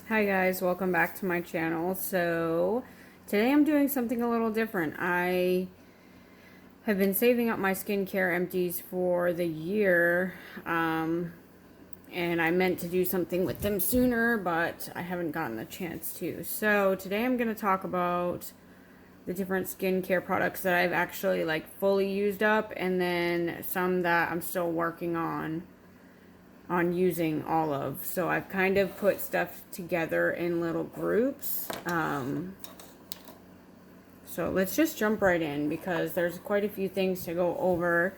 Hi guys, welcome back to my channel. So today I'm doing something a little different. I have been saving up my skincare empties for the year, and I meant to do something with them sooner, but I haven't gotten the chance to. So today I'm going to talk about the different skincare products that I've actually fully used up, and then some that I'm still working on using all of. So I've kind of put stuff together in little groups. So let's just jump right in because there's quite a few things to go over.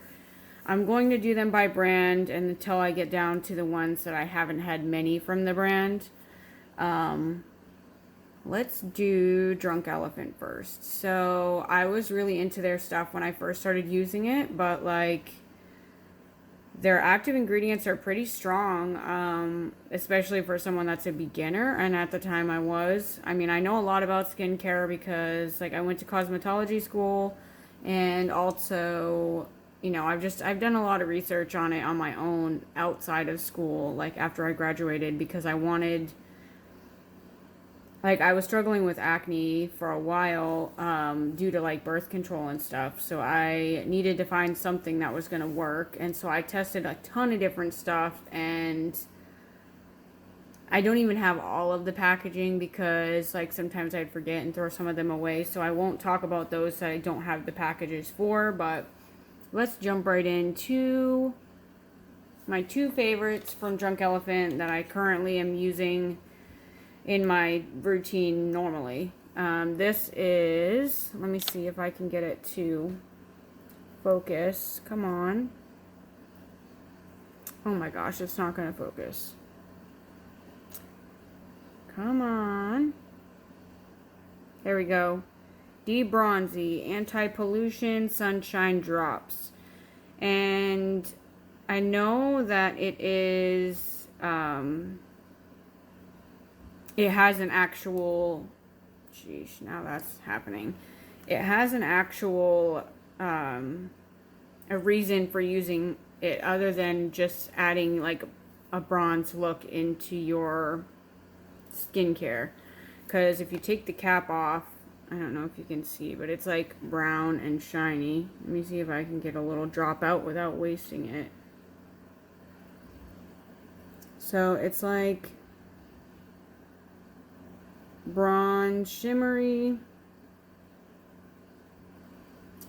I'm going to do them by brand and until I get down to the ones that I haven't had many from the brand. Let's do Drunk Elephant first. So I was really into their stuff when I first started using it, but their active ingredients are pretty strong, especially for someone that's a beginner, and at the time I was. I mean, I know a lot about skincare because, I went to cosmetology school, and also, I've done a lot of research on it on my own outside of school, after I graduated, because I wanted... I was struggling with acne for a while due to birth control and stuff. So I needed to find something that was going to work. And so I tested a ton of different stuff. And I don't even have all of the packaging because sometimes I'd forget and throw some of them away. So I won't talk about those that I don't have the packages for. But let's jump right into my two favorites from Drunk Elephant that I currently am using in my routine normally. This is, let me see if I can get it to focus. Come on. Oh my gosh, it's not going to focus. Come on. There we go. De-Bronzy Anti-Pollution Sunshine Drops. And I know that it is... it has an actual, sheesh, now that's happening. It has an actual, a reason for using it other than just adding a bronze look into your skincare. Because if you take the cap off, I don't know if you can see, but it's brown and shiny. Let me see if I can get a little drop out without wasting it. So it's bronze shimmery.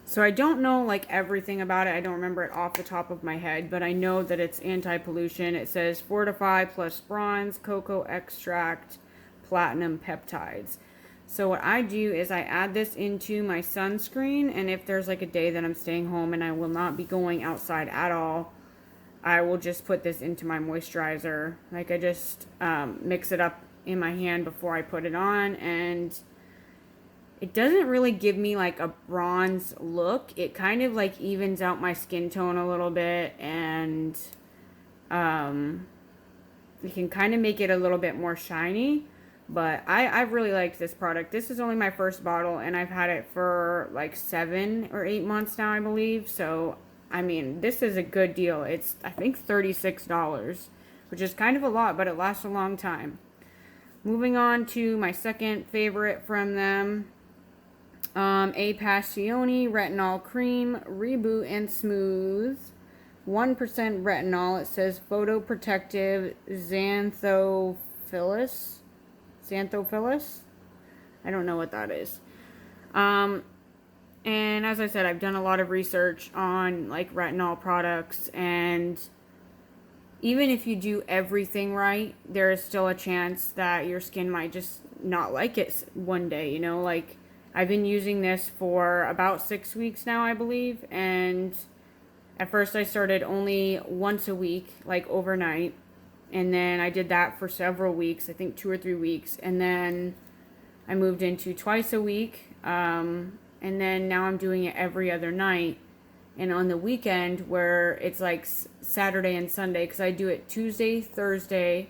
So I don't know everything about it. I don't remember it off the top of my head, but I know that it's anti-pollution. It says Fortify plus bronze, cocoa extract, platinum peptides. So what I do is I add this into my sunscreen, and if there's a day that I'm staying home and I will not be going outside at all, I will just put this into my moisturizer. I just mix it up in my hand before I put it on, and it doesn't really give me a bronze look. It kind of evens out my skin tone a little bit, and it can kind of make it a little bit more shiny. But I've really liked this product. This is only my first bottle, and I've had it for 7 or 8 months now, I believe. So I mean, this is a good deal. It's, I think, $36, which is kind of a lot, but it lasts a long time. Moving on to my second favorite from them, A Passione Retinol Cream Reboot and Smooth. 1% retinol. It says photoprotective xanthophyllis. Xanthophyllis? I don't know what that is. And as I said, I've done a lot of research on retinol products, and even if you do everything right, there is still a chance that your skin might just not like it one day, I've been using this for about 6 weeks now, I believe, and at first I started only once a week, overnight, and then I did that for several weeks, I think 2 or 3 weeks, and then I moved into twice a week, and then now I'm doing it every other night. And on the weekend, where it's Saturday and Sunday, because I do it Tuesday, Thursday,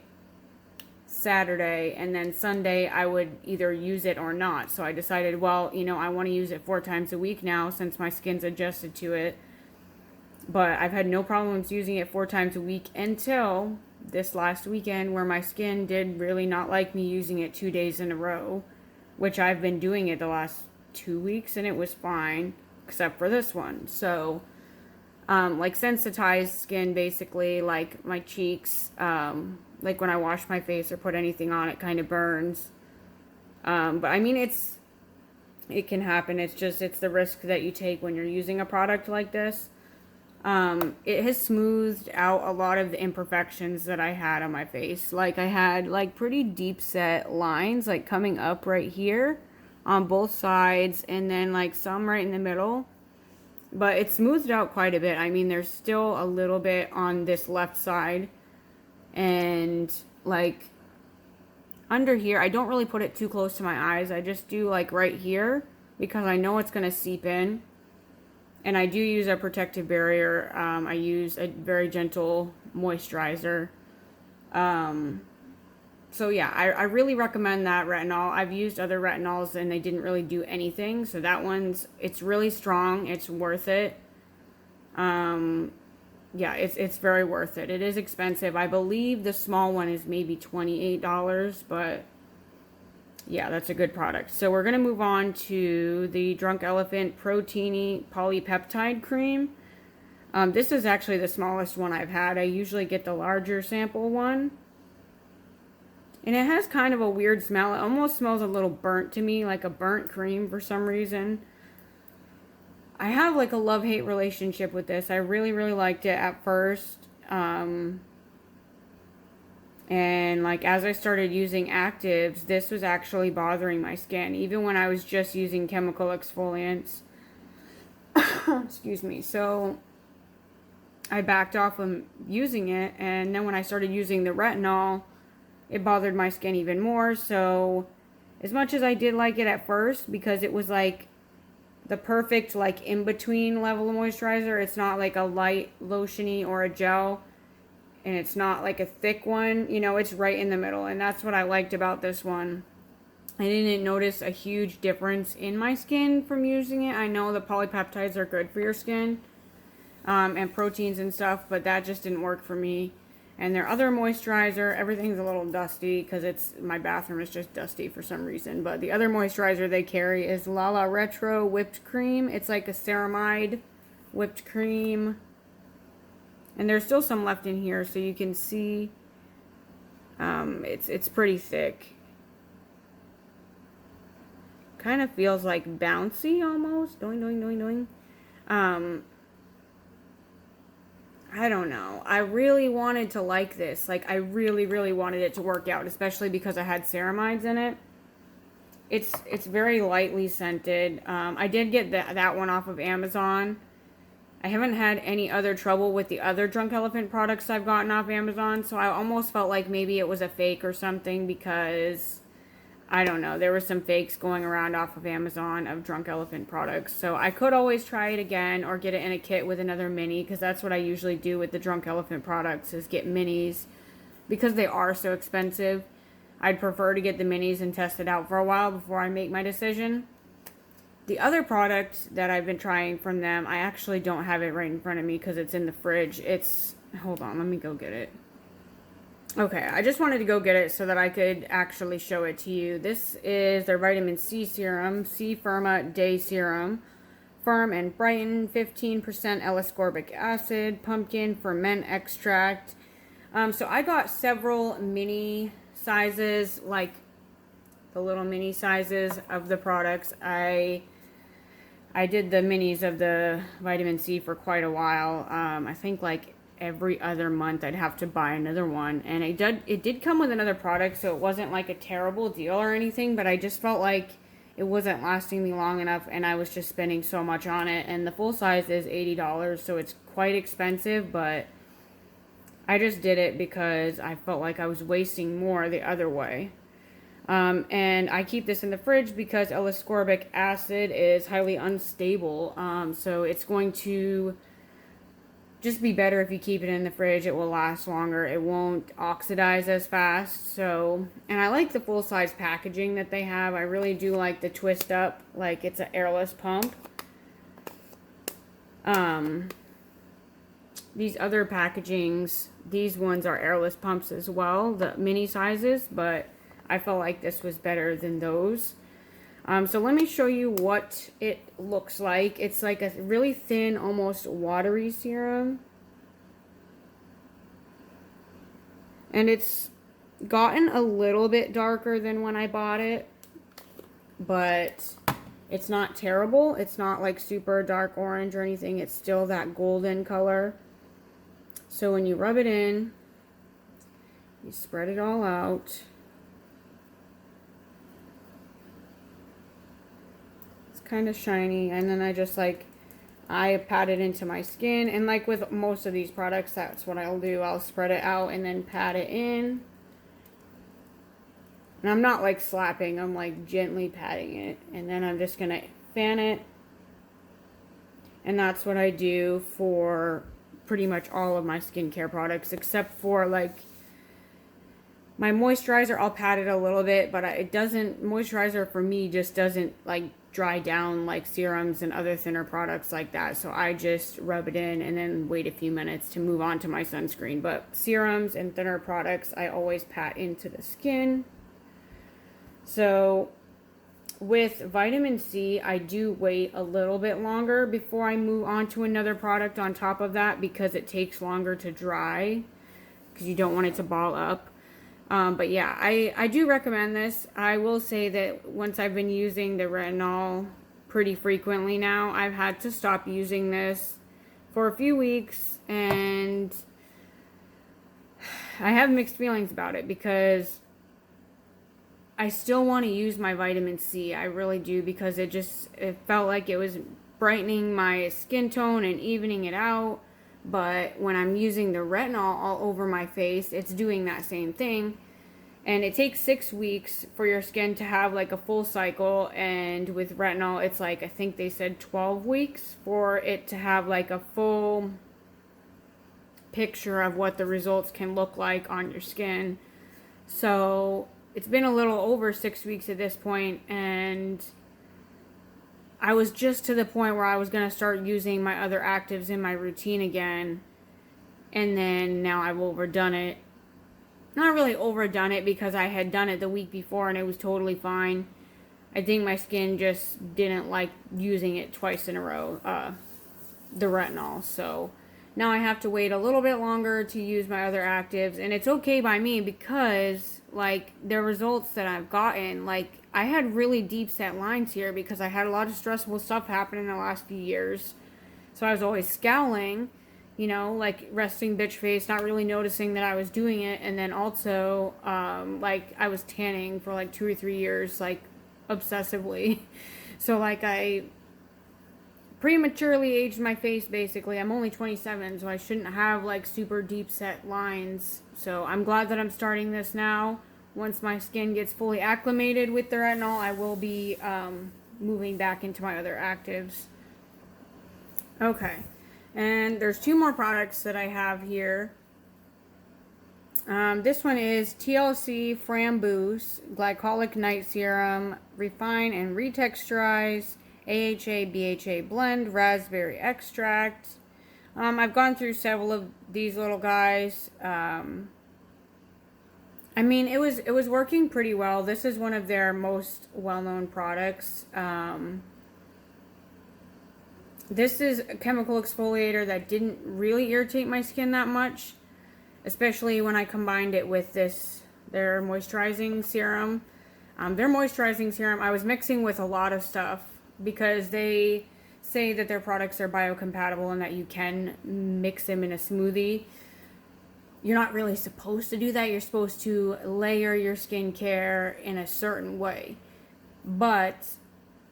Saturday, and then Sunday I would either use it or not. So I decided, well, I want to use it 4 times a week now since my skin's adjusted to it. But I've had no problems using it 4 times a week until this last weekend where my skin did really not like me using it 2 days in a row, which I've been doing it the last 2 weeks and it was fine, except for this one. So, like sensitized skin, basically, like my cheeks, like when I wash my face or put anything on, it kind of burns. But I mean, it can happen. It's the risk that you take when you're using a product like this. It has smoothed out a lot of the imperfections that I had on my face. Like I had like pretty deep set lines like coming up right here on both sides and then like some right in the middle. But it smoothed out quite a bit. I mean, there's still a little bit on this left side and like under here. I don't really put it too close to my eyes. I just do like right here because I know it's going to seep in. And I do use a protective barrier. I use a very gentle moisturizer. So yeah, I really recommend that retinol. I've used other retinols and they didn't really do anything. So that it's really strong. It's worth it. Yeah, it's very worth it. It is expensive. I believe the small one is maybe $28, but yeah, that's a good product. So we're going to move on to the Drunk Elephant Proteiny Polypeptide Cream. This is actually the smallest one I've had. I usually get the larger sample one. And it has kind of a weird smell. It almost smells a little burnt to me, like a burnt cream for some reason. I have like a love-hate relationship with this. I really, really liked it at first. And like as I started using actives, this was actually bothering my skin. Even when I was just using chemical exfoliants. Excuse me. So I backed off of using it. And then when I started using the retinol, it bothered my skin even more. So as much as I did like it at first, because it was like the perfect like in-between level of moisturizer. It's not like a light lotiony or a gel. And it's not like a thick one. You know, it's right in the middle. And that's what I liked about this one. I didn't notice a huge difference in my skin from using it. I know the polypeptides are good for your skin. And proteins and stuff. But that just didn't work for me. And their other moisturizer, everything's a little dusty because my bathroom is just dusty for some reason. But the other moisturizer they carry is Lala Retro Whipped Cream. It's like a ceramide whipped cream. And there's still some left in here, so you can see it's pretty thick. Kind of feels like bouncy almost. Doing, doing, doing, doing. I don't know. I really wanted to like this. Like, I really, really wanted it to work out, especially because I had ceramides in it. It's very lightly scented. I did get that one off of Amazon. I haven't had any other trouble with the other Drunk Elephant products I've gotten off Amazon, so I almost felt like maybe it was a fake or something because, I don't know, there were some fakes going around off of Amazon of Drunk Elephant products. So I could always try it again or get it in a kit with another mini because that's what I usually do with the Drunk Elephant products is get minis because they are so expensive. I'd prefer to get the minis and test it out for a while before I make my decision. The other product that I've been trying from them, I actually don't have it right in front of me because it's in the fridge. Hold on, let me go get it. Okay, I just wanted to go get it so that I could actually show it to you. This is their vitamin C serum, C Firma Day Serum. Firm and brighten, 15% L-ascorbic acid, pumpkin ferment extract. So I got several mini sizes, like the little mini sizes of the products. I did the minis of the vitamin C for quite a while. I think like every other month I'd have to buy another one. And it did come with another product, so it wasn't like a terrible deal or anything, but I just felt like it wasn't lasting me long enough and I was just spending so much on it. And the full size is $80, so it's quite expensive, but I just did it because I felt like I was wasting more the other way. And I keep this in the fridge because L-ascorbic acid is highly unstable. So it's going to just be better if you keep it in the fridge. It will last longer. It won't oxidize as fast. So, and I like the full size packaging that they have. I really do like the twist up, like it's an airless pump. These other packagings, these ones are airless pumps as well, the mini sizes, but I felt like this was better than those. So let me show you what it looks like. It's like a really thin, almost watery serum. And it's gotten a little bit darker than when I bought it, but it's not terrible. It's not like super dark orange or anything. It's still that golden color. So when you rub it in, you spread it all out. It's kind of shiny, and then I pat it into my skin, and like with most of these products, that's what I'll do. I'll spread it out and then pat it in. And I'm not like slapping, I'm like gently patting it, and then I'm just gonna fan it. And that's what I do for pretty much all of my skincare products, except for like my moisturizer. I'll pat it a little bit, but moisturizer for me just doesn't like dry down like serums and other thinner products like that. So I just rub it in and then wait a few minutes to move on to my sunscreen. But serums and thinner products, I always pat into the skin. So with vitamin C, I do wait a little bit longer before I move on to another product on top of that, because it takes longer to dry, because you don't want it to ball up. But yeah, I do recommend this. I will say that once I've been using the retinol pretty frequently now, I've had to stop using this for a few weeks, and I have mixed feelings about it, because I still want to use my vitamin C. I really do, because it felt like it was brightening my skin tone and evening it out. But when I'm using the retinol all over my face, it's doing that same thing. And it takes 6 weeks for your skin to have like a full cycle. And with retinol, it's like, I think they said 12 weeks for it to have like a full picture of what the results can look like on your skin. So it's been a little over 6 weeks at this point, and I was just to the point where I was going to start using my other actives in my routine again, and then now I've overdone it. Not really overdone it, because I had done it the week before and it was totally fine. I think my skin just didn't like using it twice in a row, the retinol. So now I have to wait a little bit longer to use my other actives, and it's okay by me, because like the results that I've gotten, like I had really deep set lines here because I had a lot of stressful stuff happen in the last few years. So I was always scowling, you know, like resting bitch face, not really noticing that I was doing it. And then also, like I was tanning for like 2 or 3 years, like obsessively. So like I prematurely aged my face, basically. I'm only 27, so I shouldn't have like super deep set lines. So I'm glad that I'm starting this now. Once my skin gets fully acclimated with the retinol, I will be moving back into my other actives. Okay, and there's 2 more products that I have here. This one is TLC Framboos Glycolic Night Serum, Refine and Retexturize, AHA BHA Blend, Raspberry Extract. I've gone through several of these little guys. I mean, it was working pretty well. This is one of their most well-known products. This is a chemical exfoliator that didn't really irritate my skin that much, especially when I combined it with their moisturizing serum. Their moisturizing serum, I was mixing with a lot of stuff, because they say that their products are biocompatible and that you can mix them in a smoothie. You're not really supposed to do that. You're supposed to layer your skincare in a certain way. But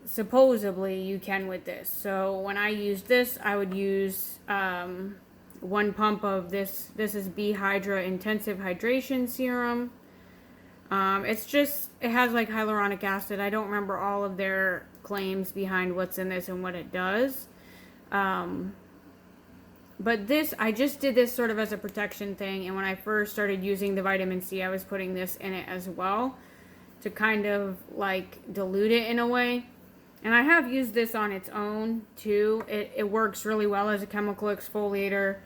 supposedly you can with this. So when I used this, I would use 1 pump of this. This is Hydra Intensive Hydration Serum. It has like hyaluronic acid. I don't remember all of their claims behind what's in this and what it does. But I just did this sort of as a protection thing, and when I first started using the vitamin C, I was putting this in it as well to kind of like dilute it in a way. And I have used this on its own too. It works really well as a chemical exfoliator.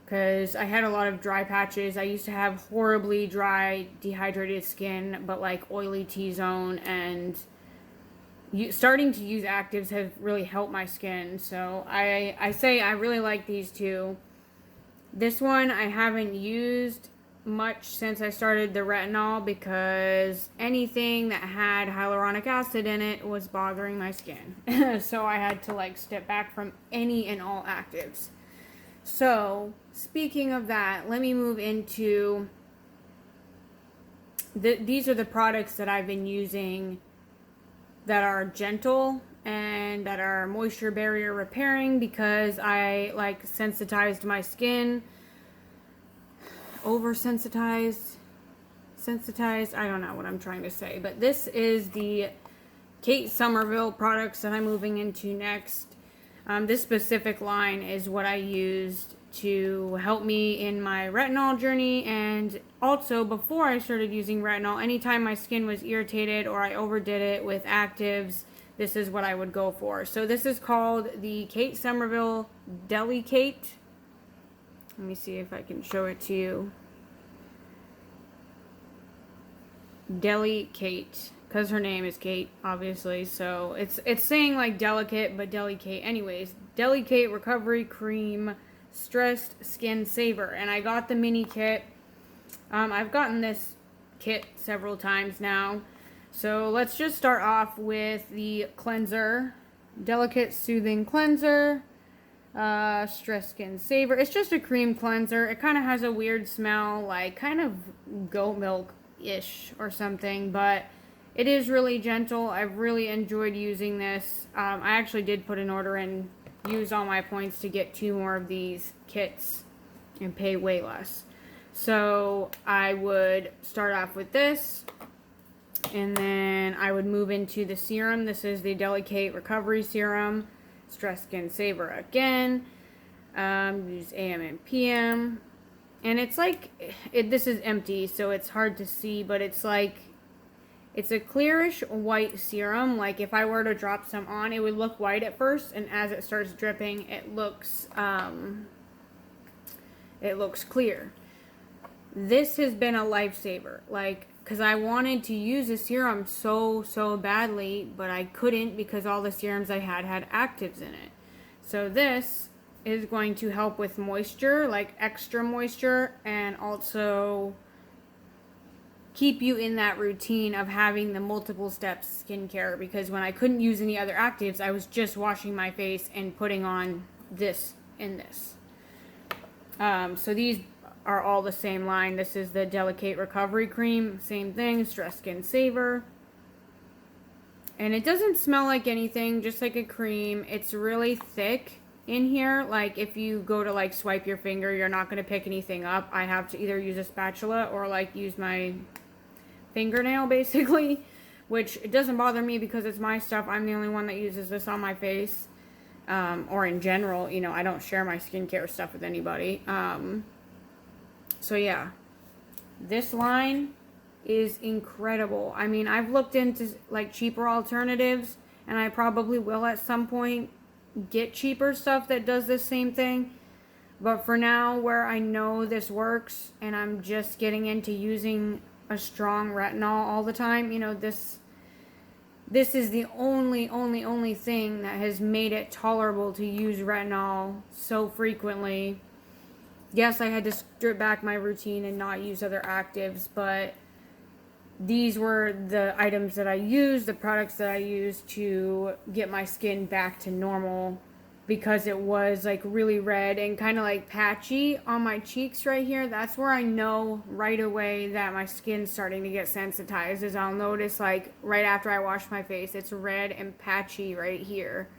because I had a lot of dry patches. I used to have horribly dry, dehydrated skin, but like oily T-zone, and starting to use actives have really helped my skin. So I say I really like these two. This one I haven't used much since I started the retinol because anything that had hyaluronic acid in it was bothering my skin. So I had to like step back from any and all actives. So speaking of that, let me move into these are the products that I've been using that are gentle and that are moisture barrier repairing because I like sensitized my skin. Oversensitized, sensitized, I don't know what I'm trying to say, but this is the Kate Somerville products that I'm moving into next. This specific line is what I used to help me in my retinol journey, and also before I started using retinol, anytime my skin was irritated or I overdid it with actives, this is what I would go for. So this is called the Kate Somerville Deli Kate. Let me see if I can show it to you. Deli Kate, because her name is Kate, obviously. So it's saying like delicate, but Deli Kate. Anyways, Deli Kate Recovery Cream Stressed Skin Saver, and I got the mini kit. I've gotten this kit several times now. So let's just start off with the cleanser, Delicate Soothing Cleanser. Stress Skin Saver. It's just a cream cleanser. It kind of has a weird smell, like kind of goat milk-ish or something, but it is really gentle. I've really enjoyed using this. I actually did put an order in, use all my points to get 2 more of these kits and pay way less. So I would start off with this, and then I would move into the serum. This is the Delicate Recovery Serum. Stress Skin Saver again. Use AM and PM. And it's like, this is empty, so it's hard to see, but it's like, it's a clearish white serum. Like if I were to drop some on, it would look white at first, and as it starts dripping, it looks clear. This has been a lifesaver. Like, because I wanted to use a serum so badly, but I couldn't because all the serums I had actives in it. So this is going to help with moisture, like extra moisture, and also keep you in that routine of having the multiple steps skincare, because when I couldn't use any other actives, I was just washing my face and putting on this and this. So these are all the same line. This is the Delicate Recovery Cream, same thing, Stress Skin Saver. And it doesn't smell like anything, just like a cream. It's really thick in here. Like if you go to like swipe your finger, you're not going to pick anything up. I have to either use a spatula or like use my fingernail basically, which it doesn't bother me because it's my stuff. I'm the only one that uses this on my face, or in general. You know, I don't share my skincare stuff with anybody. So yeah, this line is incredible. I mean, I've looked into like cheaper alternatives, and I probably will at some point get cheaper stuff that does this same thing. But for now, where I know this works and I'm just getting into using a strong retinol all the time, you know, this is the only thing that has made it tolerable to use retinol so frequently. Yes, I had to strip back my routine and not use other actives, but these were the items that I used, the products that I used to get my skin back to normal, because it was like really red and kind of like patchy on my cheeks right here. That's where I know right away that my skin's starting to get sensitized, is I'll notice like right after I wash my face, it's red and patchy right here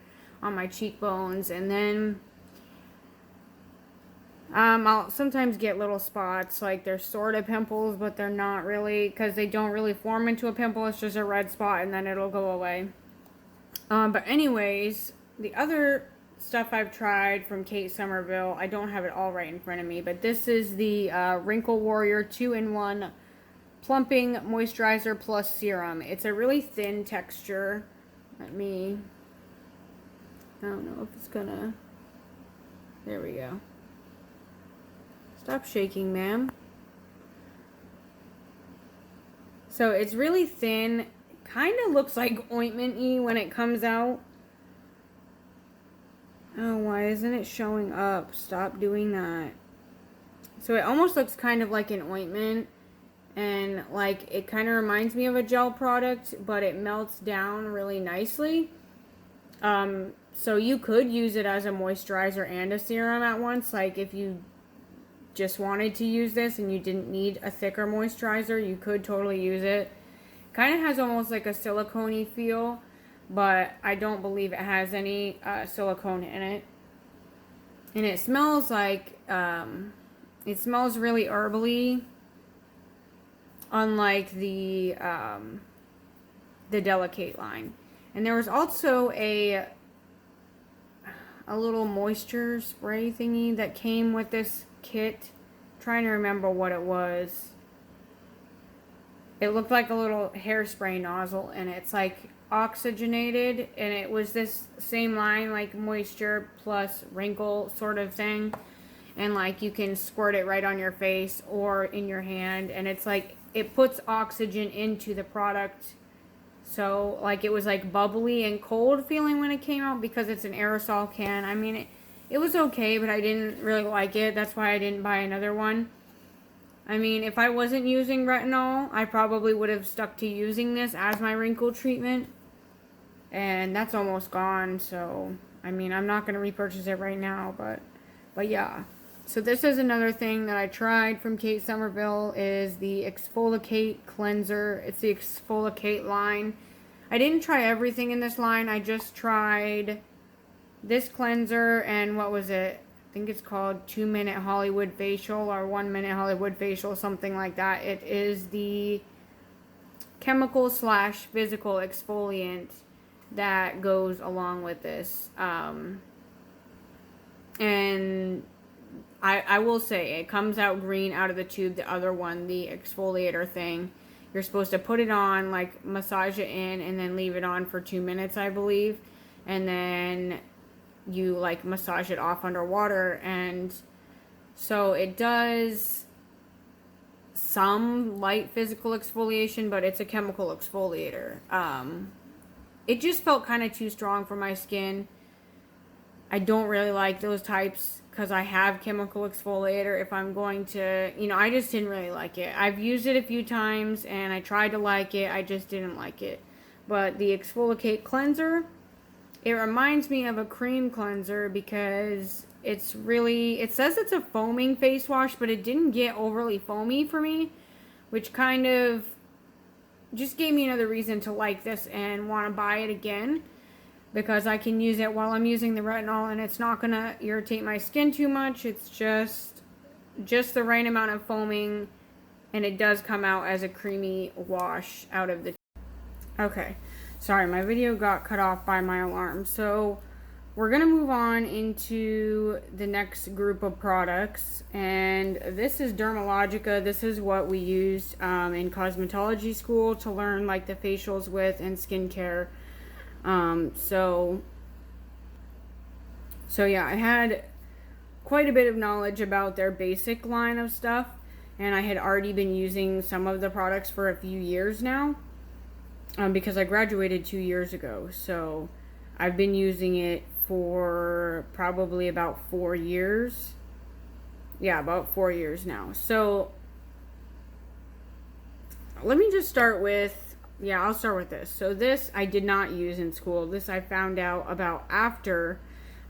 on my cheekbones. And then I'll sometimes get little spots, like they're sort of pimples, but they're not really, because they don't really form into a pimple. It's just a red spot and then it'll go away. But anyways, the other stuff I've tried from Kate Somerville, I don't have it all right in front of me, but this is the Wrinkle Warrior 2-in-1 Plumping Moisturizer Plus Serum. It's a really thin texture. I don't know if it's gonna, there we go. Stop shaking, ma'am. So it's really thin. Kind of looks like ointment-y when it comes out. Oh, why isn't it showing up? Stop doing that. So it almost looks kind of like an ointment. And like it kind of reminds me of a gel product, but it melts down really nicely. So you could use it as a moisturizer and a serum at once. Like if you just wanted to use this and you didn't need a thicker moisturizer, you could totally use it. Kind of has almost like a silicone-y feel, but I don't believe it has any silicone in it. And it smells like, it smells really herbally, unlike the Delicate line. And there was also a little moisture spray thingy that came with this kit. I'm trying to remember what it was. It looked like a little hairspray nozzle, and it's like oxygenated, and it was this same line, like moisture plus wrinkle sort of thing. And like you can squirt it right on your face or in your hand, and it's like it puts oxygen into the product. So like it was like bubbly and cold feeling when it came out because it's an aerosol can. I mean, it was okay, but I didn't really like it. That's why I didn't buy another one. I mean, if I wasn't using retinol, I probably would have stuck to using this as my wrinkle treatment. And that's almost gone, so I mean, I'm not going to repurchase it right now, but yeah. So this is another thing that I tried from Kate Somerville, is the Exfoliate Cleanser. It's the Exfoliate line. I didn't try everything in this line. I just tried this cleanser and what was it? I think it's called 2-minute Hollywood facial or 1-minute Hollywood facial, something like that. It is the chemical / physical exfoliant that goes along with this. And I will say, it comes out green out of the tube. The other one, the exfoliator thing, you're supposed to put it on, like massage it in, and then leave it on for 2 minutes, I believe. And then you like massage it off underwater. And so it does some light physical exfoliation, but it's a chemical exfoliator. It just felt kind of too strong for my skin. I don't really like those types because I have chemical exfoliator. If I'm going to, I just didn't really like it. I've used it a few times and I tried to like it. I just didn't like it. But the Exfoliate Cleanser, it reminds me of a cream cleanser because it's really, it says it's a foaming face wash, but it didn't get overly foamy for me, which kind of just gave me another reason to like this and want to buy it again. Because I can use it while I'm using the retinol and it's not going to irritate my skin too much. It's just the right amount of foaming, and it does come out as a creamy wash out of the... Okay, sorry, my video got cut off by my alarm. So we're going to move on into the next group of products, and this is Dermalogica. This is what we used in cosmetology school to learn like the facials with and skincare. So yeah, I had quite a bit of knowledge about their basic line of stuff, and I had already been using some of the products for a few years now, because I graduated 2 years ago, so I've been using it for probably about 4 years. Yeah, about 4 years now. So let me just start with, yeah, I'll start with this. So this I did not use in school. This I found out about after.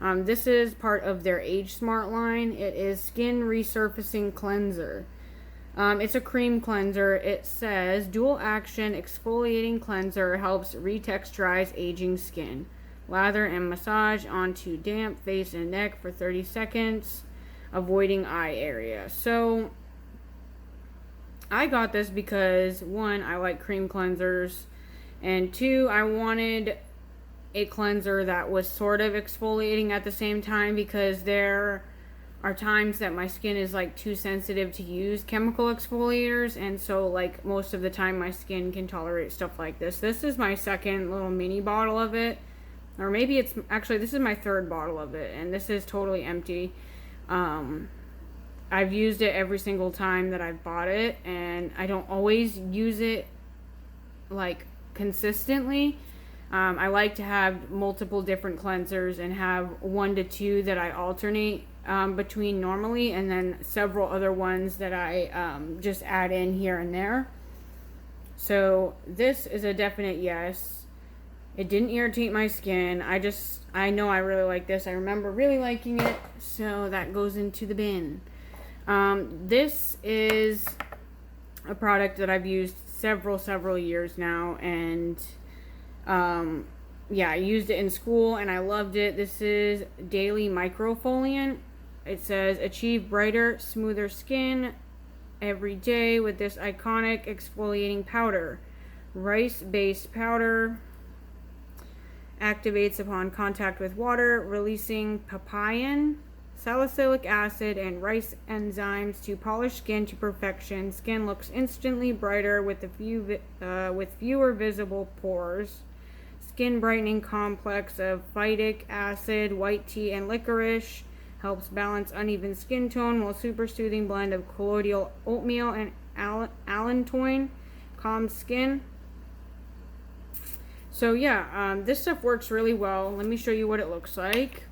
This is part of their Age Smart line. It is Skin Resurfacing Cleanser. It's a cream cleanser. It says dual action exfoliating cleanser helps retexturize aging skin. Lather and massage onto damp face and neck for 30 seconds, avoiding eye area. So I got this because, one, I like cream cleansers, and two, I wanted a cleanser that was sort of exfoliating at the same time, because there are times that my skin is like too sensitive to use chemical exfoliators, and so like most of the time my skin can tolerate stuff like this. This is my second little mini bottle of it, or maybe it's actually, this is my third bottle of it, and this is totally empty. I've used it every single time that I've bought it, and I don't always use it like consistently. I like to have multiple different cleansers and have 1 to 2 that I alternate between normally, and then several other ones that I just add in here and there. So this is a definite yes. It didn't irritate my skin. I know I really like this. I remember really liking it, so that goes into the bin. This is a product that I've used several years now, and yeah, I used it in school and I loved it. This is Daily Foliant. It says achieve brighter, smoother skin every day with this iconic exfoliating powder. Rice-based powder activates upon contact with water, releasing papain, salicylic acid, and rice enzymes to polish skin to perfection. Skin looks instantly brighter with fewer visible pores. Skin brightening complex of phytic acid, white tea, and licorice helps balance uneven skin tone, while super soothing blend of colloidal oatmeal and allantoin calms skin. So yeah, this stuff works really well. Let me show you what it looks like.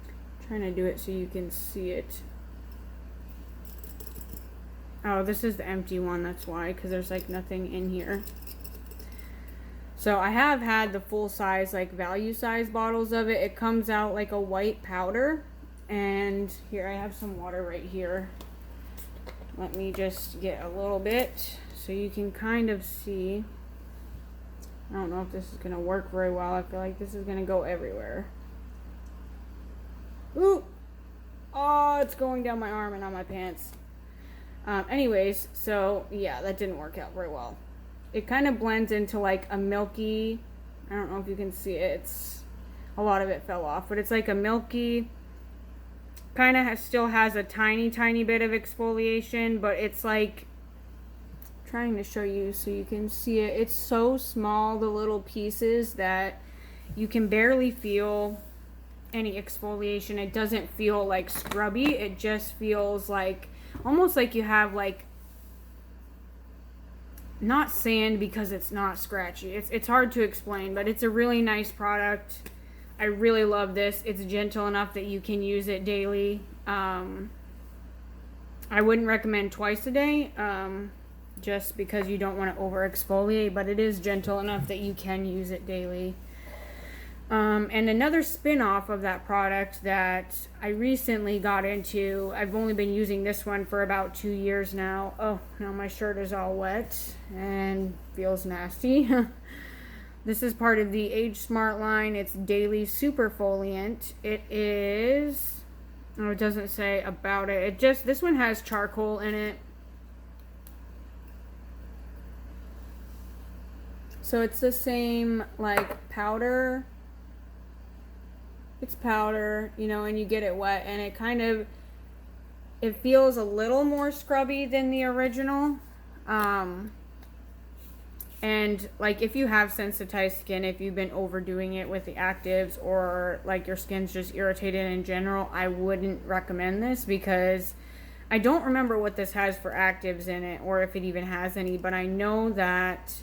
I'm trying to do it so you can see it. Oh, this is the empty one, that's why, because there's like nothing in here. So I have had the full size, like value size bottles of it. It comes out like a white powder. And here I have some water right here. Let me just get a little bit so you can kind of see. I don't know if this is going to work very well. I feel like this is going to go everywhere. Ooh! Oh, it's going down my arm and on my pants. Anyways, so yeah, that didn't work out very well. It kind of blends into like a milky, I don't know if you can see it, a lot of it fell off, but it's like a milky, kind of still has a tiny bit of exfoliation, but it's like, I'm trying to show you so you can see it. It's so small, the little pieces, that you can barely feel any exfoliation. It doesn't feel like scrubby. It just feels like, almost like you have like, not sand, because it's not scratchy. It's hard to explain, but it's a really nice product. I really love this. It's gentle enough that you can use it daily. I wouldn't recommend twice a day, just because you don't want to over exfoliate, but it is gentle enough that you can use it daily. And another spin-off of that product that I recently got into, I've only been using this one for about 2 years now. Oh, now my shirt is all wet and feels nasty. This is part of the Age Smart line. It's Daily Superfoliant. It is, oh, it doesn't say about it. It just, this one has charcoal in it. So it's the same like powder. It's powder, you know, and you get it wet, and it kind of, it feels a little more scrubby than the original. And like if you have sensitized skin, if you've been overdoing it with the actives, or like your skin's just irritated in general, I wouldn't recommend this, because I don't remember what this has for actives in it, or if it even has any, but I know that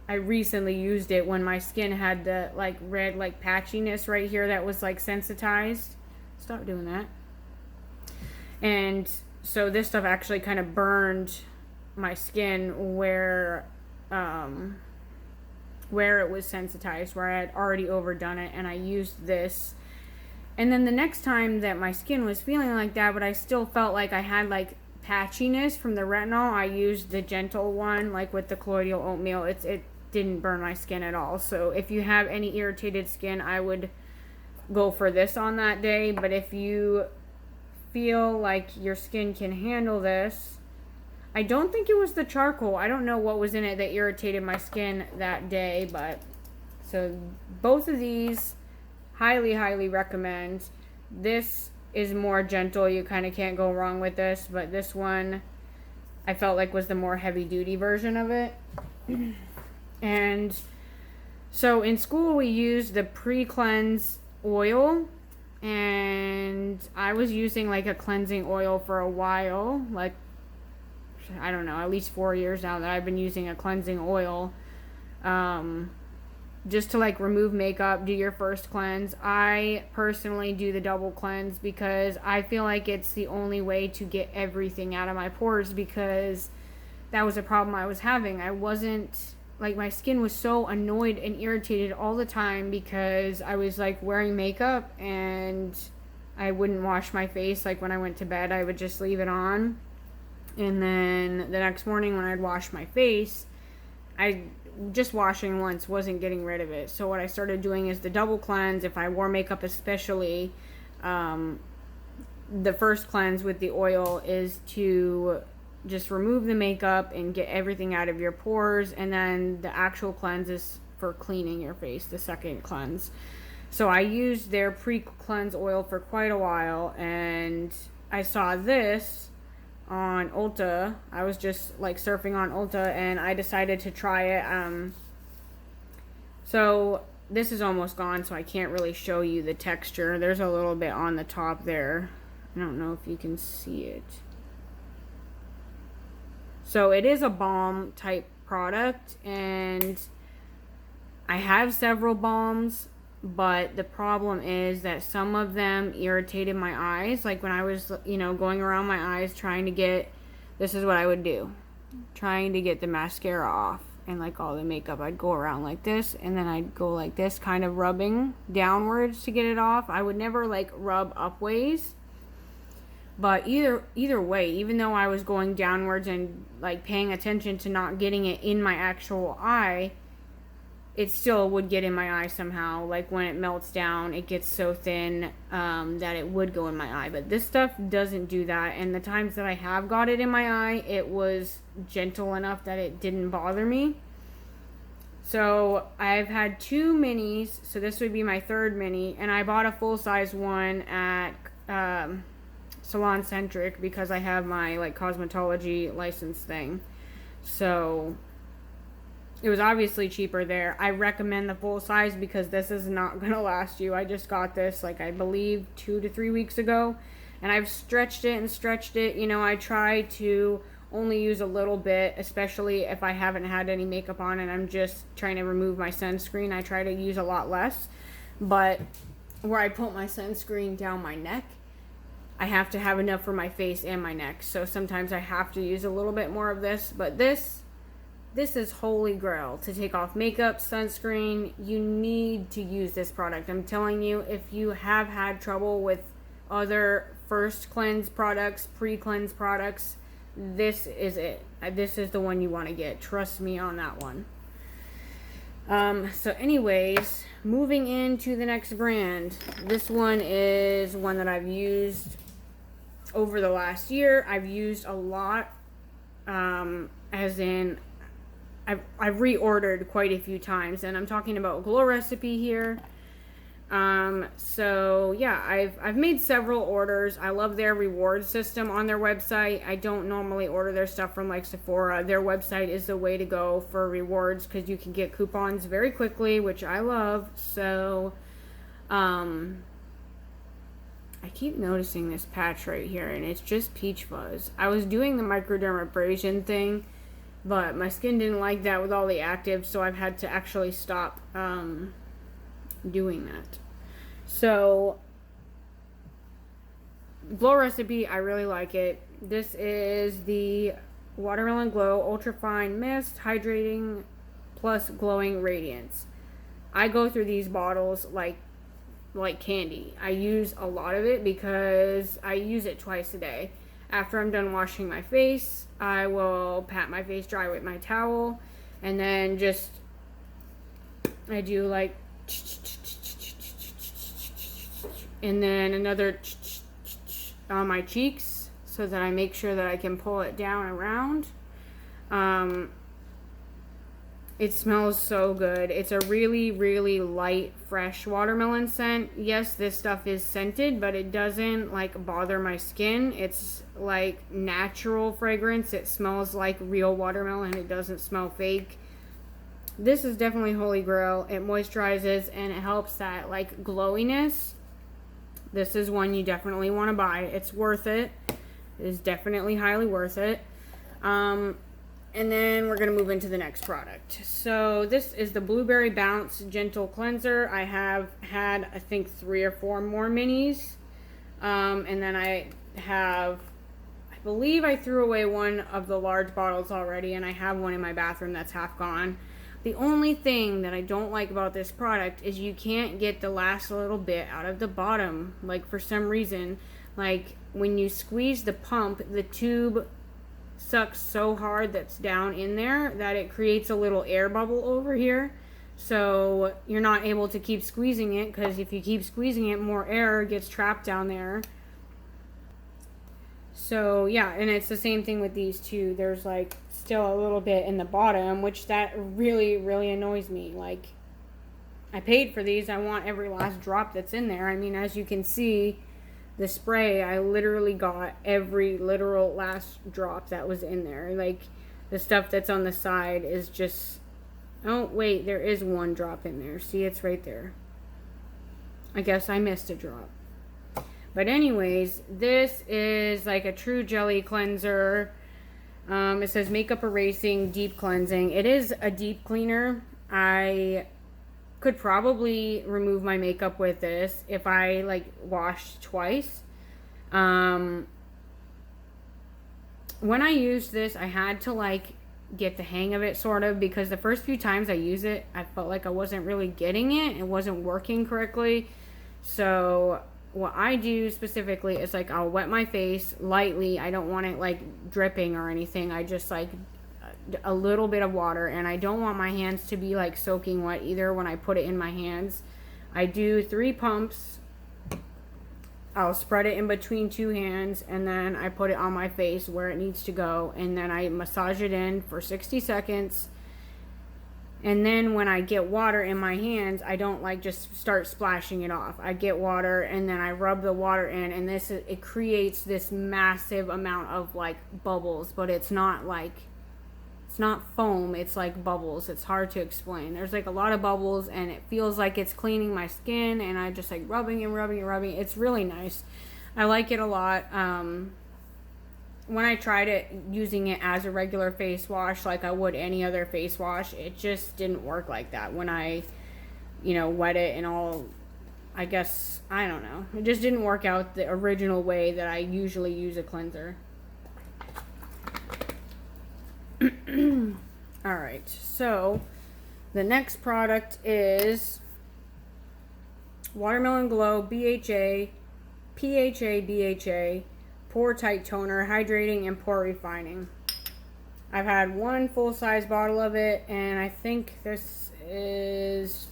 I recently used it when my skin had the like red like patchiness right here that was like sensitized. Stop doing that. And so this stuff actually kind of burned my skin where it was sensitized, where I had already overdone it, and I used this. And then the next time that my skin was feeling like that, but I still felt like I had like patchiness from the retinol, I used the gentle one, like with the colloidal oatmeal. It didn't burn my skin at all. So if you have any irritated skin, I would go for this on that day. But if you feel like your skin can handle this, I don't think it was the charcoal. I don't know what was in it that irritated my skin that day, but so both of these, highly recommend. This is more gentle. You kind of can't go wrong with this, but this one I felt like was the more heavy duty version of it. And so in school we used the pre-cleanse oil. and I was using like a cleansing oil for a while, like, I don't know, at least 4 years now that I've been using a cleansing oil, just to like remove makeup, do your first cleanse. I personally do the double cleanse because I feel like it's the only way to get everything out of my pores, because that was a problem I was having. I wasn't, like, my skin was so annoyed and irritated all the time because I was like wearing makeup and I wouldn't wash my face. Like when I went to bed, I would just leave it on, and then the next morning when I'd wash my face, just washing once wasn't getting rid of it. So what I started doing is the double cleanse. If I wore makeup especially, the first cleanse with the oil is to just remove the makeup and get everything out of your pores, and then the actual cleanse is for cleaning your face, the second cleanse. So I used their pre-cleanse oil for quite a while, and I saw this on Ulta. I was just like surfing on Ulta and I decided to try it. So this is almost gone, so I can't really show you the texture. There's a little bit on the top there. I don't know if you can see it. So it is a balm type product, and I have several balms, but the problem is that some of them irritated my eyes. Like when I was, going around my eyes trying to get, this is what I would do, trying to get the mascara off and like all the makeup. I'd go around like this, and then I'd go like this, kind of rubbing downwards to get it off. I would never like rub upways. But either way, even though I was going downwards and like paying attention to not getting it in my actual eye, it still would get in my eye somehow. Like when it melts down, it gets so thin that it would go in my eye. But this stuff doesn't do that. And the times that I have got it in my eye, it was gentle enough that it didn't bother me. So I've had 2 minis. So this would be my 3rd mini. And I bought a full-size one at Salon Centric because I have my like cosmetology license thing. So it was obviously cheaper there. I recommend the full size because this is not going to last you. I just got this like I believe 2 to 3 weeks ago, and I've stretched it and stretched it. I try to only use a little bit, especially if I haven't had any makeup on and I'm just trying to remove my sunscreen. I try to use a lot less. But where I put my sunscreen down my neck, I have to have enough for my face and my neck. So sometimes I have to use a little bit more of this. But this is holy grail to take off makeup, sunscreen. You need to use this product. I'm telling you, if you have had trouble with other first cleanse products, pre-cleanse products, this is it. This is the one you want to get. Trust me on that one. So anyways, moving into the next brand. This one is one that I've used over the last year. I've used a lot, as in I've reordered quite a few times, and I'm talking about Glow Recipe here. So yeah, I've made several orders. I love their reward system on their website. I don't normally order their stuff from like Sephora. Their website is the way to go for rewards because you can get coupons very quickly, which I love. So, I keep noticing this patch right here, and it's just peach fuzz. I was doing the microdermabrasion thing, but my skin didn't like that with all the actives, so I've had to actually stop doing that. So, Glow Recipe, I really like it. This is the Watermelon Glow Ultra Fine Mist Hydrating Plus Glowing Radiance. I go through these bottles like candy. I use a lot of it because I use it twice a day. After I'm done washing my face, I will pat my face dry with my towel, and then I do like, and then another on my cheeks so that I make sure that I can pull it down around. It smells so good. It's a really, really light, fresh watermelon scent. Yes, this stuff is scented, but it doesn't like bother my skin. It's like natural fragrance. It smells like real watermelon. It doesn't smell fake. This is definitely holy grail. It moisturizes and it helps that like glowiness This is one you definitely want to buy. It's worth it. It is definitely highly worth it. And then we're going to move into the next product. So this is the Blueberry Bounce Gentle Cleanser. I have had, I think, 3 or 4 more minis. And then I believe I threw away one of the large bottles already, and I have one in my bathroom that's half gone. The only thing that I don't like about this product is you can't get the last little bit out of the bottom. Like, for some reason, like when you squeeze the pump, the tube sucks so hard that's down in there that it creates a little air bubble over here. So you're not able to keep squeezing it, because if you keep squeezing it, more air gets trapped down there. So yeah, and it's the same thing with these two. There's like still a little bit in the bottom, which that really, really annoys me. Like, I paid for these. I want every last drop that's in there. I mean, as you can see, the spray, I literally got every literal last drop that was in there. Like, the stuff that's on the side is just... Oh, wait, there is one drop in there. See, it's right there. I guess I missed a drop. But anyways, this is like a true jelly cleanser. It says makeup erasing, deep cleansing. It is a deep cleaner. I could probably remove my makeup with this if I like washed twice. When I used this, I had to like get the hang of it, sort of, because the first few times I used it, I felt like I wasn't really getting it. It wasn't working correctly. So what I do specifically is like I'll wet my face lightly. I don't want it like dripping or anything. I just like a little bit of water, and I don't want my hands to be like soaking wet either when I put it in my hands. I do 3 pumps. I'll spread it in between 2 hands, and then I put it on my face where it needs to go, and then I massage it in for 60 seconds. And then when I get water in my hands, I don't like just start splashing it off. I get water, and then I rub the water in, and it creates this massive amount of like bubbles, but it's not like, it's not foam, it's like bubbles. It's hard to explain. There's like a lot of bubbles, and it feels like it's cleaning my skin, and I just like rubbing and rubbing and rubbing. It's really nice. I like it a lot. When I tried it, using it as a regular face wash like I would any other face wash, it just didn't work like that when I, wet it and all. I guess, I don't know. It just didn't work out the original way that I usually use a cleanser. Alright, so the next product is Watermelon Glow BHA, BHA, Pore Tight Toner, Hydrating and Pore Refining. I've had 1 full-size bottle of it, and I think this is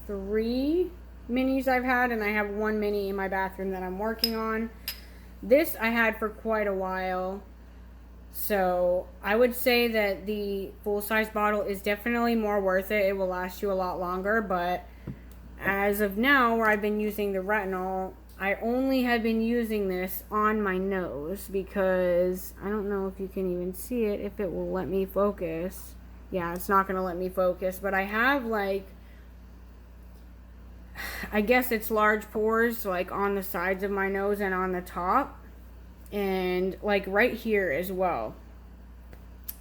3 minis I've had, and I have 1 mini in my bathroom that I'm working on. This I had for quite a while, so I would say that the full-size bottle is definitely more worth it. It will last you a lot longer, but as of now, where I've been using the retinol, I only have been using this on my nose because I don't know if you can even see it, if it will let me focus. Yeah, it's not going to let me focus, but I have like, I guess it's large pores like on the sides of my nose and on the top, and like right here as well.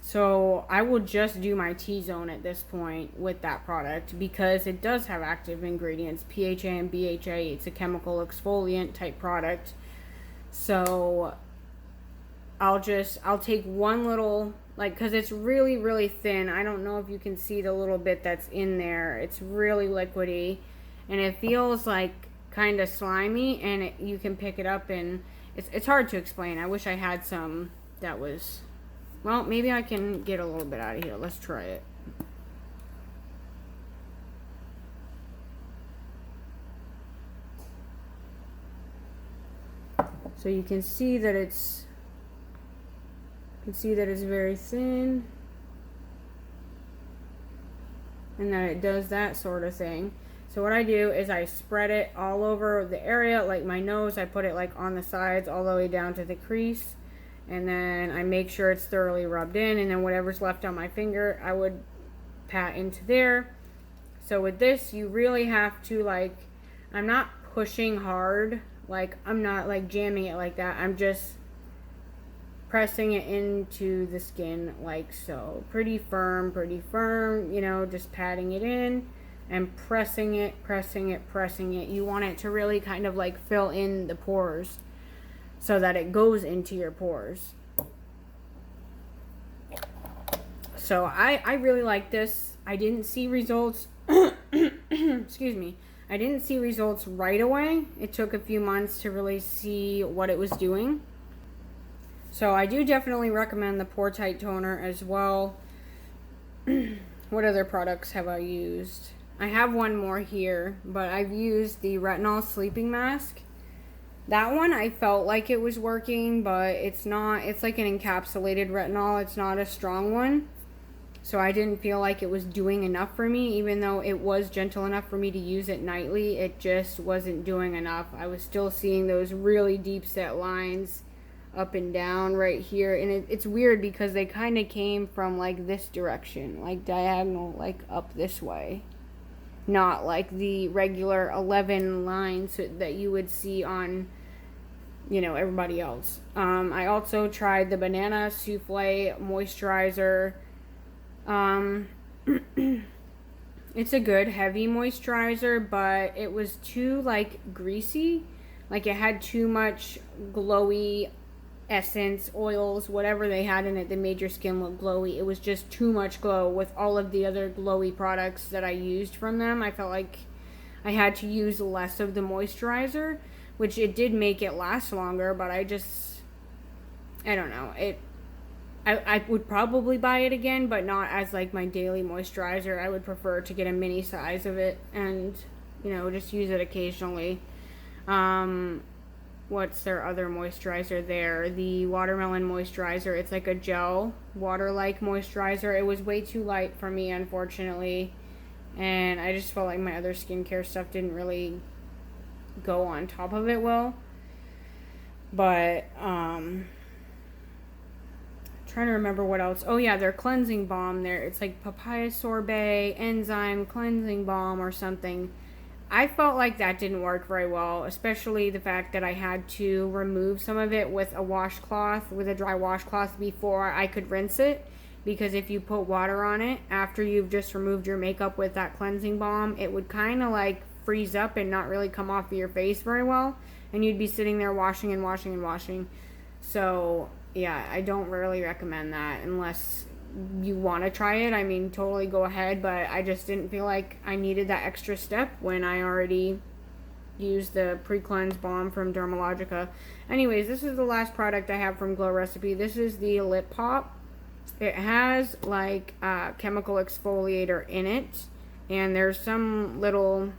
So I will just do my T-zone at this point with that product because it does have active ingredients, PHA and BHA. It's a chemical exfoliant type product. So I'll take one little, like, because it's really, really thin. I don't know if you can see the little bit that's in there. It's really liquidy, and it feels like kind of slimy, and you can pick it up, and it's hard to explain. I wish I had some that was... Well, maybe I can get a little bit out of here. Let's try it. So you can see that it's very thin, and that it does that sort of thing. So what I do is I spread it all over the area, like my nose. I put it like on the sides all the way down to the crease. And then I make sure it's thoroughly rubbed in, and then whatever's left on my finger, I would pat into there. So with this, you really have to, like, I'm not pushing hard Like, I'm not like jamming it like that. I'm just pressing it into the skin like so. Pretty firm, you know, just patting it in and pressing it. You want it to really kind of like fill in the pores so that it goes into your pores. So I really like this. I didn't see results. Excuse me. I didn't see results right away. It took a few months to really see what it was doing. So I do definitely recommend the Pore Tight Toner as well. What other products have I used? I have one more here, but I've used the Retinol Sleeping Mask. That one I felt like it was working, but it's not. It's like an encapsulated retinol. It's not a strong one. So I didn't feel like it was doing enough for me, even though it was gentle enough for me to use it nightly. It just wasn't doing enough. I was still seeing those really deep set lines up and down right here, and it's weird because they kind of came from like this direction, like diagonal, like up this way, not like the regular 11 lines that you would see on, you know, everybody else. I also tried the Banana Souffle Moisturizer. It's a good heavy moisturizer, but it was too like greasy, like it had too much glowy essence, oils, whatever they had in it that made your skin look glowy. It was just too much glow with all of the other glowy products that I used from them. I felt like I had to use less of the moisturizer, which it did make it last longer, but I don't know. I would probably buy it again, but not as like my daily moisturizer. I would prefer to get a mini size of it and, you know, just use it occasionally. What's their other moisturizer there? The Watermelon Moisturizer. It's like a gel, water-like moisturizer. It was way too light for me, unfortunately. And I just felt like my other skincare stuff didn't really go on top of it well. But, trying to remember what else. Oh yeah, their cleansing balm there. It's like papaya sorbet, enzyme cleansing balm or something. I felt like that didn't work very well, especially the fact that I had to remove some of it with a washcloth, with a dry washcloth before I could rinse it. Because if you put water on it after you've just removed your makeup with that cleansing balm, it would kind of like freeze up and not really come off of your face very well. And you'd be sitting there washing and washing and washing. So yeah, I don't really recommend that unless you want to try it. I mean, totally go ahead, but I just didn't feel like I needed that extra step when I already used the pre-cleanse balm from Dermalogica. Anyways, this is the last product I have from Glow Recipe. This is the Lip Pop. It has like a chemical exfoliator in it, and there's some little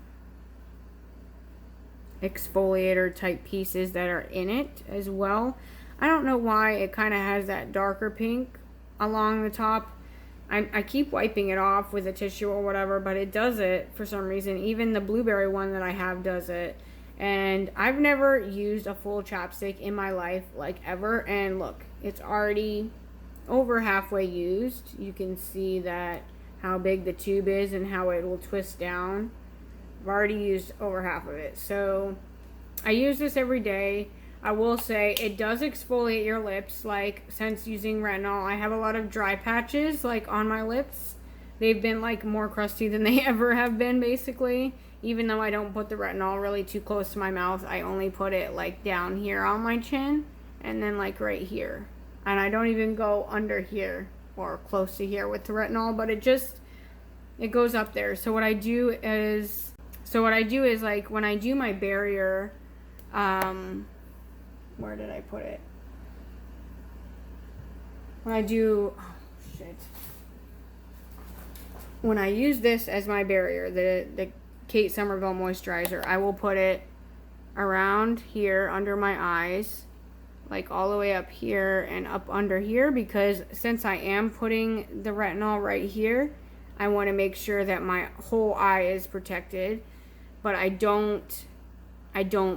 exfoliator type pieces that are in it as well. I don't know why it kind of has that darker pink along the top. I keep wiping it off with a tissue or whatever, but it does it for some reason. Even the blueberry one that I have does it. And I've never used a full chapstick in my life, like ever. And look, it's already over halfway used. You can see that how big the tube is and how it will twist down. I've already used over half of it. So I use this every day. I will say it does exfoliate your lips. Like, since using retinol, I have a lot of dry patches like on my lips. They've been like more crusty than they ever have been, basically. Even though I don't put the retinol really too close to my mouth, I only put it like down here on my chin and then like right here. And I don't even go under here or close to here with the retinol, but it goes up there. So what I do is like when I do my barrier, where did I put it? When I use this as my barrier, the Kate Somerville moisturizer, I will put it around here under my eyes, like all the way up here and up under here, because since I am putting the retinol right here, I want to make sure that my whole eye is protected, but I don't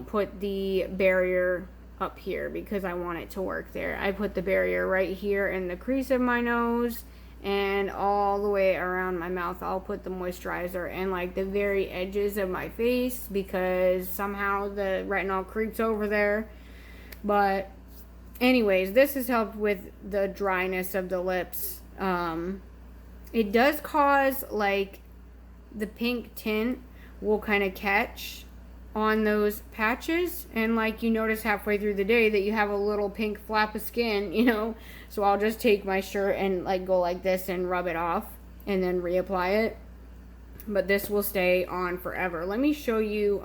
put the barrier up here because I want it to work there. I put the barrier right here in the crease of my nose and all the way around my mouth I'll put the moisturizer, and like the very edges of my face, because somehow the retinol creeps over there. But anyways, this has helped with the dryness of the lips. It does cause, like, the pink tint will kind of catch on those patches, and like you notice halfway through the day that you have a little pink flap of skin, you know. So I'll just take my shirt and like go like this and rub it off and then reapply it. But this will stay on forever. Let me show you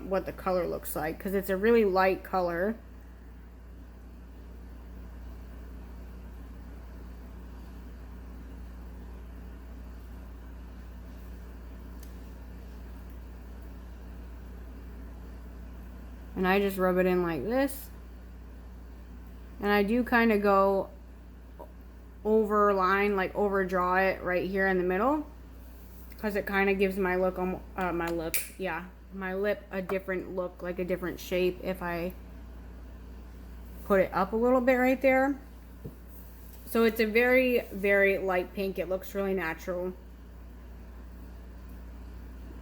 what the color looks like, because it's a really light color. And I just rub it in like this. And I do kind of go overline, like overdraw it right here in the middle, because it kind of gives my look, my lip a different look, like a different shape if I put it up a little bit right there. So it's a very, very light pink. It looks really natural.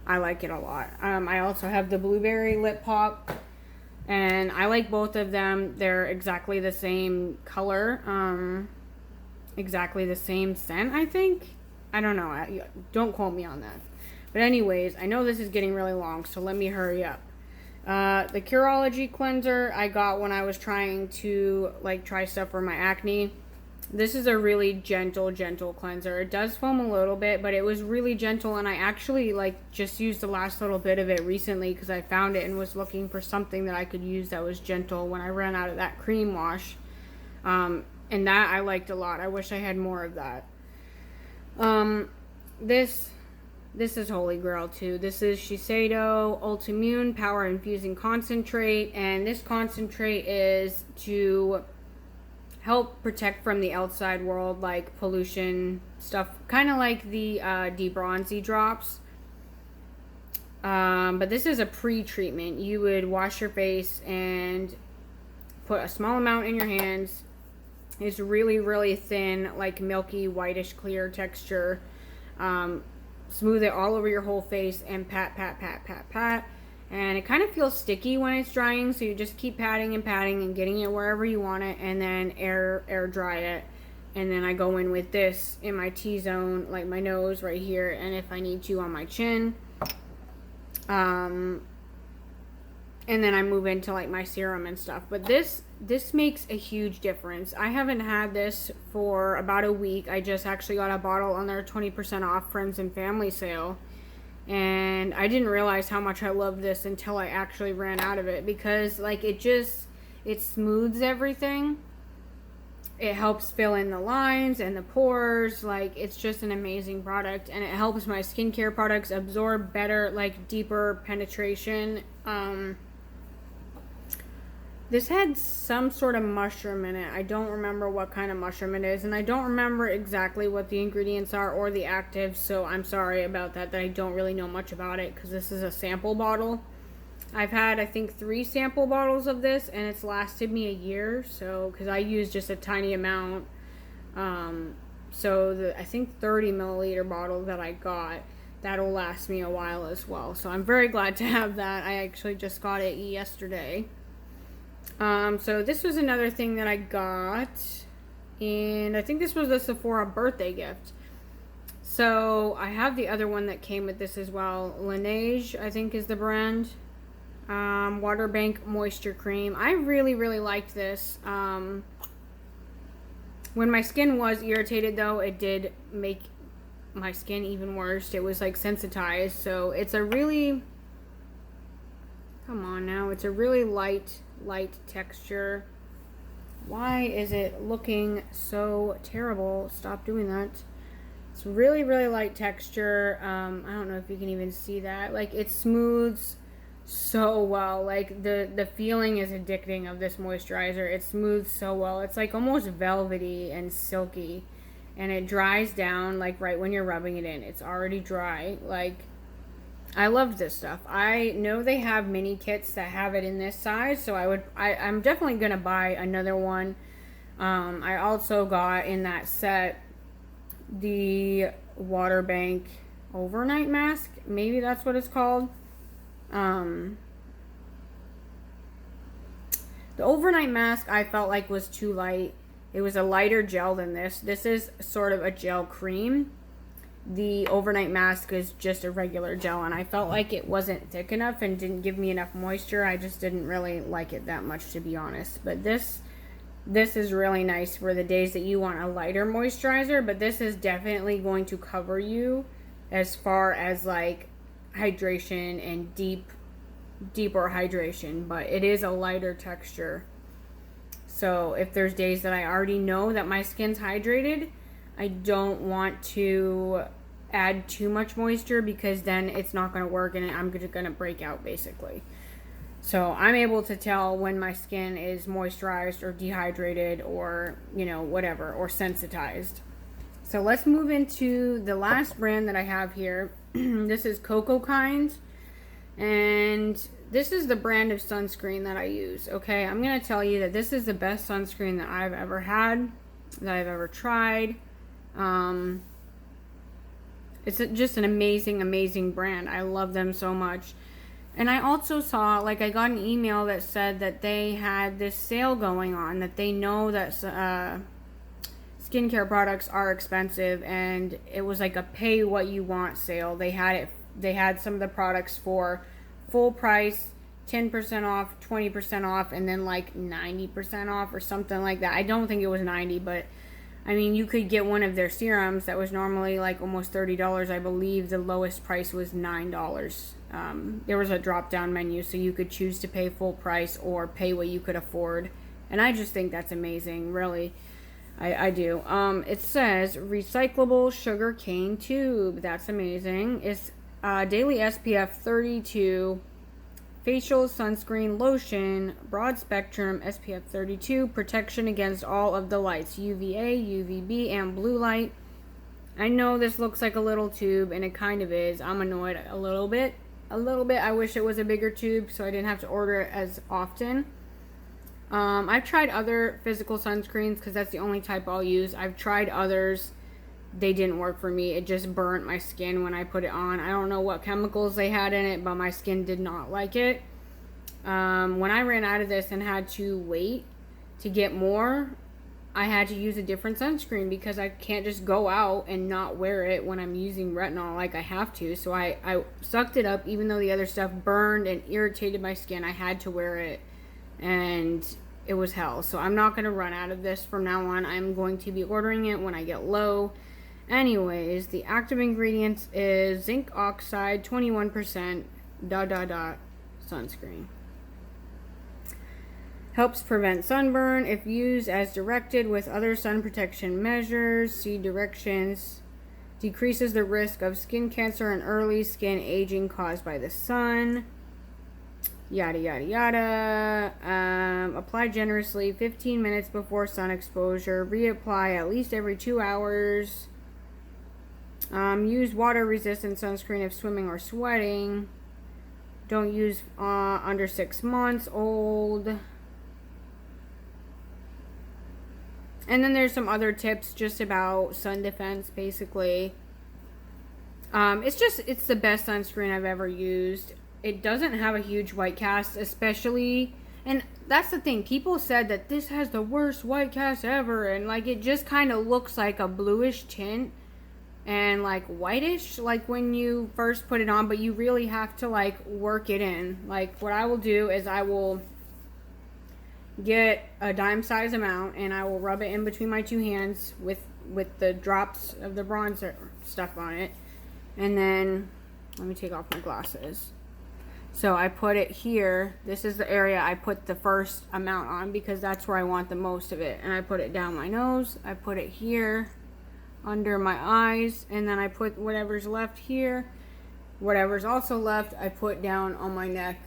I like it a lot. I also have the blueberry lip pop, and I like both of them. They're exactly the same color, exactly the same scent, I think. I don't know. Don't quote me on that. But anyways, I know this is getting really long, so let me hurry up. The Curology Cleanser I got when I was trying to like try stuff for my acne. This is a really gentle cleanser. It does foam a little bit, but it was really gentle, and I actually like just used the last little bit of it recently because I found it and was looking for something that I could use that was gentle when I ran out of that cream wash. And that I liked a lot. I wish I had more of that. This is Holy Grail too. This is Shiseido Ultimune Power Infusing Concentrate, and this concentrate is to help protect from the outside world, like pollution stuff, kind of like the debronzy drops. But this is a pre-treatment. You would wash your face and put a small amount in your hands. It's really, really thin, like milky, whitish, clear texture. Smooth it all over your whole face and pat, pat, pat, pat, pat. And it kind of feels sticky when it's drying, so you just keep patting and patting and getting it wherever you want it, and then air dry it. And then I go in with this in my T-zone, like my nose right here, and if I need to on my chin. And then I move into like my serum and stuff. But this makes a huge difference. I haven't had this for about a week. I just actually got a bottle on their 20% off friends and family sale. And I didn't realize how much I loved this until I actually ran out of it, because like it smooths everything. It helps fill in the lines and the pores. Like, it's just an amazing product, and it helps my skincare products absorb better, like deeper penetration. This had some sort of mushroom in it. I don't remember what kind of mushroom it is, and I don't remember exactly what the ingredients are or the actives, so I'm sorry about that I don't really know much about it, because this is a sample bottle. I've had, I think, 3 sample bottles of this, and it's lasted me a year, so, because I use just a tiny amount. So, I think 30 milliliter bottle that I got, that'll last me a while as well. So, I'm very glad to have that. I actually just got it yesterday. So this was another thing that I got, and I think this was a Sephora birthday gift. So I have the other one that came with this as well. Laneige, I think, is the brand. Water Bank Moisture Cream. I really, really liked this. When my skin was irritated, though, it did make my skin even worse. It was like sensitized. So it's a really, come on now, it's a really light texture. Why is it looking so terrible? Stop doing that. It's really, really light texture. I don't know if you can even see that. Like, it smooths so well. Like, the feeling is addicting of this moisturizer. It smooths so well. It's like almost velvety and silky, and it dries down like right when you're rubbing it in. It's already dry. Like, I love this stuff. I know they have mini kits that have it in this size, so I'm definitely gonna buy another one. I also got in that set the Water Bank overnight mask. Maybe that's what it's called. The overnight mask I felt like was too light. It was a lighter gel than this. This is sort of a gel cream. The overnight mask is just a regular gel, and I felt like it wasn't thick enough and didn't give me enough moisture. I just didn't really like it that much, to be honest. But this is really nice for the days that you want a lighter moisturizer, but this is definitely going to cover you as far as like hydration and deeper hydration, but it is a lighter texture. So if there's days that I already know that my skin's hydrated, I don't want to add too much moisture, because then it's not going to work and I'm just going to break out basically. So I'm able to tell when my skin is moisturized or dehydrated or, you know, whatever, or sensitized. So let's move into the last brand that I have here. This is Cocoa Kind, and this is the brand of sunscreen that I use. Okay, I'm going to tell you that this is the best sunscreen that I've ever had, that I've ever tried. It's just an amazing brand. I love them so much. And I also saw, like, I got an email that said that they had this sale going on, that they know that skincare products are expensive, and it was like a pay what you want sale. They had some of the products for full price, 10% off, 20% off, and then like 90% off or something like that. I don't think it was 90, but I mean, you could get one of their serums that was normally like almost $30. I believe the lowest price was $9. There was a drop down menu, so you could choose to pay full price or pay what you could afford. And I just think that's amazing, really. I do. It says recyclable sugar cane tube. That's amazing. It's daily SPF 32 facial sunscreen lotion, broad spectrum SPF 32, protection against all of the lights, UVA, UVB, and blue light. I know this looks like a little tube, and it kind of is. I'm annoyed a little bit. I wish it was a bigger tube so I didn't have to order it as often. I've tried other physical sunscreens because that's the only type I'll use. I've tried others. They didn't work for me. It just burnt my skin when I put it on. I don't know what chemicals they had in it, but my skin did not like it. When I ran out of this and had to wait to get more, I had to use a different sunscreen because I can't just go out and not wear it when I'm using retinol like I have to. So I sucked it up, even though the other stuff burned and irritated my skin. I had to wear it, and it was hell. So I'm not going to run out of this from now on. I'm going to be ordering it when I get low. Anyways, the active ingredients is zinc oxide, 21%, sunscreen. Helps prevent sunburn if used as directed with other sun protection measures. See directions. Decreases the risk of skin cancer and early skin aging caused by the sun. Yada, yada, yada. Apply generously 15 minutes before sun exposure. Reapply at least every 2 hours. Use water-resistant sunscreen if swimming or sweating. Don't use under 6 months old. And then there's some other tips just about sun defense, basically. It's the best sunscreen I've ever used. It doesn't have a huge white cast, especially, and that's the thing. People said that this has the worst white cast ever, and like it just kind of looks like a bluish tint and like whitish, like when you first put it on, but you really have to like work it in. Like what I will do is I will get a dime size amount and I will rub it in between my two hands with the drops of the bronzer stuff on it, and then let me take off my glasses. So I put it here. This is the area I put the first amount on because that's where I want the most of it. And I put it down my nose. I put it here under my eyes. And then I put whatever's left here. Whatever's also left, I put down on my neck.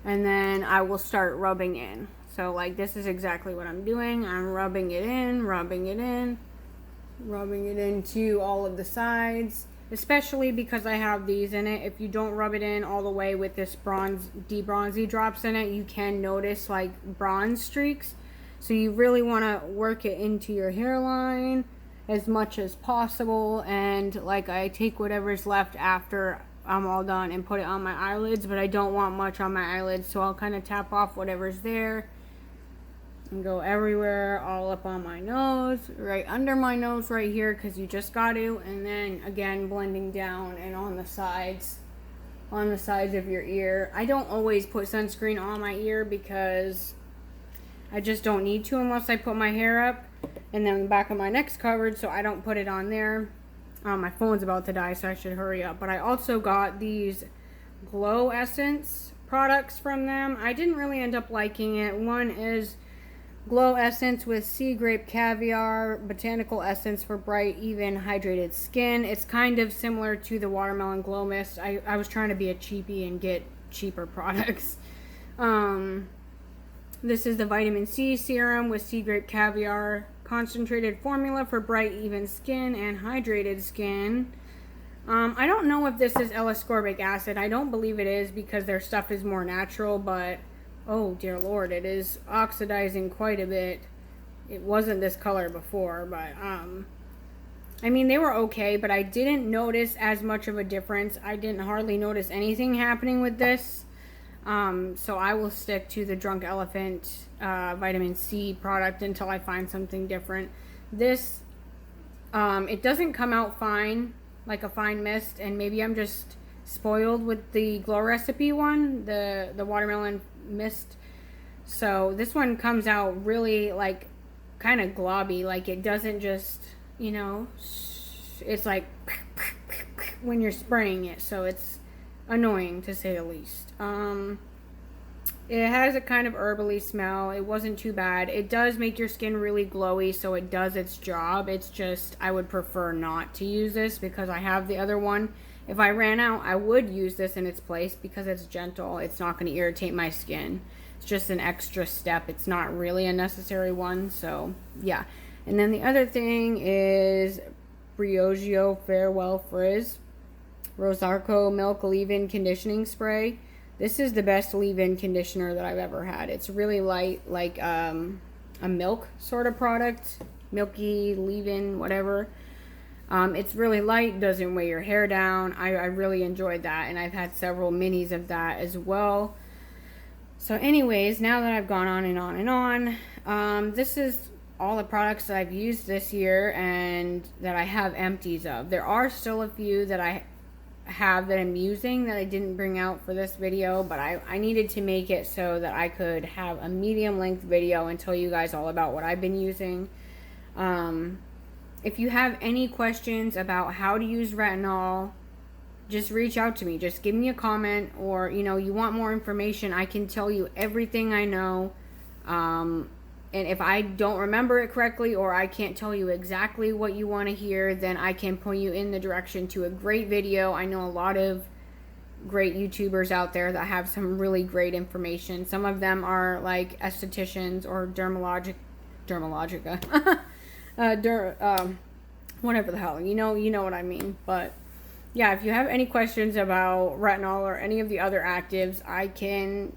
And then I will start rubbing in. So like this is exactly what I'm doing. I'm rubbing it in, rubbing it in, rubbing it into all of the sides. Especially because I have these in it. If you don't rub it in all the way with this debronzy drops in it, you can notice like bronze streaks. So you really want to work it into your hairline as much as possible, and like I take whatever's left after I'm all done and put it on my eyelids, but I don't want much on my eyelids, so I'll kind of tap off whatever's there and go everywhere, all up on my nose, right under my nose right here, because you just got to, and then again blending down and on the sides of your ear. I don't always put sunscreen on my ear because I just don't need to unless I put my hair up, and then the back of my neck's covered, so I don't put it on there. My phone's about to die, so I should hurry up. But I also got these Glow Essence products from them. I didn't really end up liking it. One is Glow Essence with sea grape caviar, botanical essence for bright, even, hydrated skin. It's kind of similar to the watermelon glow mist. I was trying to be a cheapie and get cheaper products. This is the vitamin C serum with sea grape caviar, concentrated formula for bright, even skin and hydrated skin. I don't know if this is L-ascorbic acid. I don't believe it is because their stuff is more natural, but oh dear Lord, it is oxidizing quite a bit. It wasn't this color before, but I mean, they were okay, but I didn't notice as much of a difference. I didn't hardly notice anything happening with this. So I will stick to the Drunk Elephant vitamin C product until I find something different. This, it doesn't come out fine, like a fine mist, and maybe I'm just spoiled with the Glow Recipe one, the watermelon mist. So this one comes out really like kind of globby, like it doesn't just, you know, it's like when you're spraying it, so it's annoying to say the least. It has a kind of herbally smell. It wasn't too bad. It does make your skin really glowy, so it does its job. It's just, I would prefer not to use this because I have the other one. If I ran out, I would use this in its place because it's gentle. It's not going to irritate my skin. It's just an extra step. It's not really a necessary one, so yeah. And then the other thing is Briogeo Farewell Frizz Rosarco Milk Leave-In Conditioning Spray. This is the best leave-in conditioner that I've ever had. It's really light, like a milk sort of product. Milky, leave-in, whatever. It's really light, doesn't weigh your hair down. I really enjoyed that, and I've had several minis of that as well. So anyways, now that I've gone on and on and on, this is all the products that I've used this year and that I have empties of. There are still a few that I have that I'm using that I didn't bring out for this video, but I needed to make it so that I could have a medium length video and tell you guys all about what I've been using. If you have any questions about how to use retinol, just reach out to me. Just give me a comment, or you know, you want more information, I can tell you everything I know. And if I don't remember it correctly, or I can't tell you exactly what you want to hear, then I can point you in the direction to a great video. I know a lot of great YouTubers out there that have some really great information. Some of them are like estheticians or Dermalogica. Whatever the hell. You know what I mean. But yeah, if you have any questions about retinol or any of the other actives, I can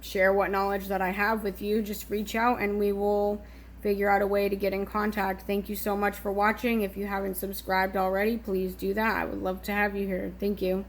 share what knowledge that I have with you. Just reach out and we will figure out a way to get in contact. Thank you so much for watching. If you haven't subscribed already, please do that. I would love to have you here. Thank you.